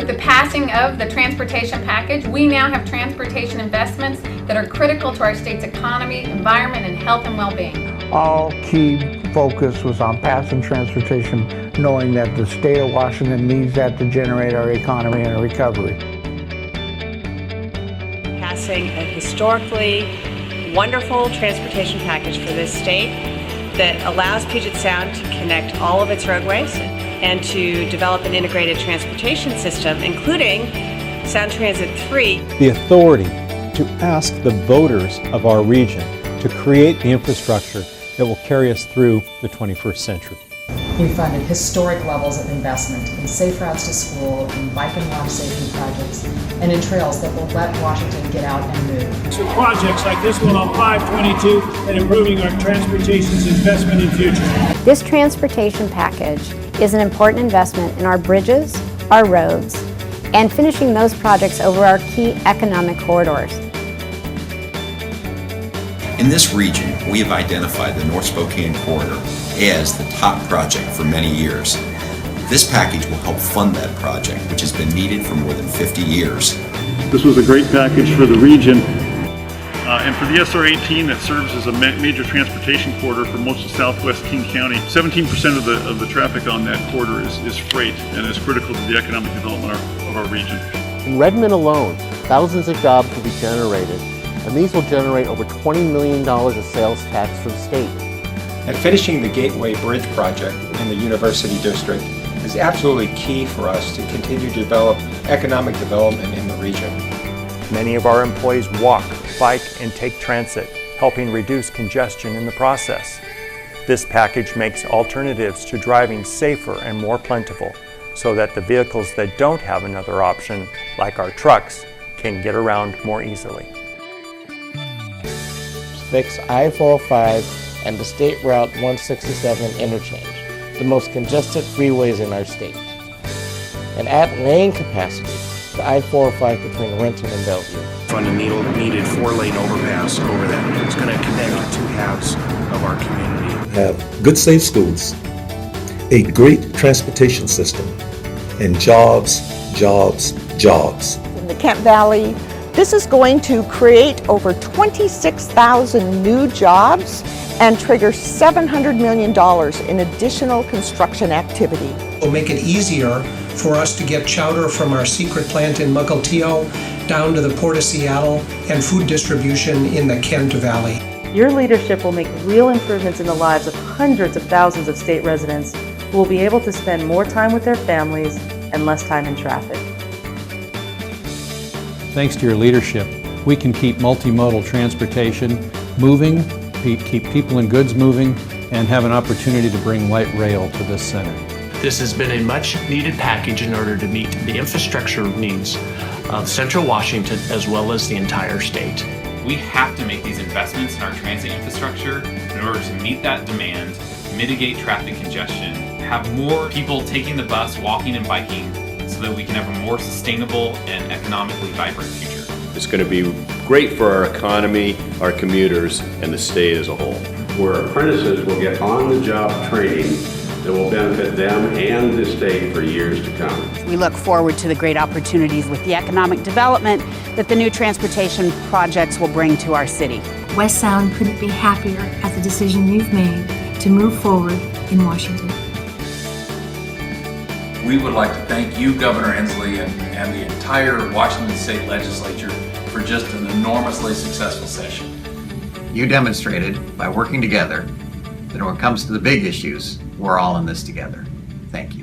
With the passing of the transportation package, we now have transportation investments that are critical to our state's economy, environment, and health and well-being. All key focus was on passing transportation, knowing that the state of Washington needs that to generate our economy and recovery. Passing a historically wonderful transportation package for this state that allows Puget Sound to connect all of its roadways and to develop an integrated transportation system, including Sound Transit 3. The authority to ask the voters of our region to create the infrastructure that will carry us through the 21st century. We funded historic levels of investment in safe routes to school, in bike and walk safety projects, and in trails that will let Washington get out and move. So projects like this one on 522 and improving our transportation's investment in future. This transportation package is an important investment in our bridges, our roads, and finishing those projects over our key economic corridors. In this region, we have identified the North Spokane Corridor as the top project for many years. This package will help fund that project, which has been needed for more than 50 years. This was a great package for the region. And for the SR-18 that serves as a major transportation corridor for most of southwest King County, 17% of the traffic on that corridor is freight and is critical to the economic development of our region. In Redmond alone, thousands of jobs will be generated, and these will generate over $20 million of sales tax for the state. And finishing the Gateway Bridge project in the University District is absolutely key for us to continue to develop economic development in the region. Many of our employees walk, bike, and take transit, helping reduce congestion in the process. This package makes alternatives to driving safer and more plentiful, so that the vehicles that don't have another option, like our trucks, can get around more easily. Fix I-405 and the State Route 167 interchange, the most congested freeways in our state. And add lane capacity to I-405 between Renton and Bellevue. Fund a needed 4-lane overpass over that. It's going to connect the two halves of our community. Have good, safe schools, a great transportation system, and jobs, jobs, jobs. In the Kent Valley, this is going to create over 26,000 new jobs and trigger $700 million in additional construction activity. It'll make it easier for us to get chowder from our secret plant in Mukilteo down to the Port of Seattle and food distribution in the Kent Valley. Your leadership will make real improvements in the lives of hundreds of thousands of state residents who will be able to spend more time with their families and less time in traffic. Thanks to your leadership, we can keep multimodal transportation moving, keep people and goods moving, and have an opportunity to bring light rail to this center. This has been a much needed package in order to meet the infrastructure needs of Central Washington as well as the entire state. We have to make these investments in our transit infrastructure in order to meet that demand, mitigate traffic congestion, have more people taking the bus, walking and biking, so that we can have a more sustainable and economically vibrant future. It's going to be great for our economy, our commuters, and the state as a whole. Where apprentices will get on-the-job training that will benefit them and the state for years to come. We look forward to the great opportunities with the economic development that the new transportation projects will bring to our city. West Sound couldn't be happier at the decision you've made to move forward in Washington. We would like to thank you, Governor Inslee, and the entire Washington State Legislature for just an enormously successful session. You demonstrated by working together that when it comes to the big issues, we're all in this together. Thank you.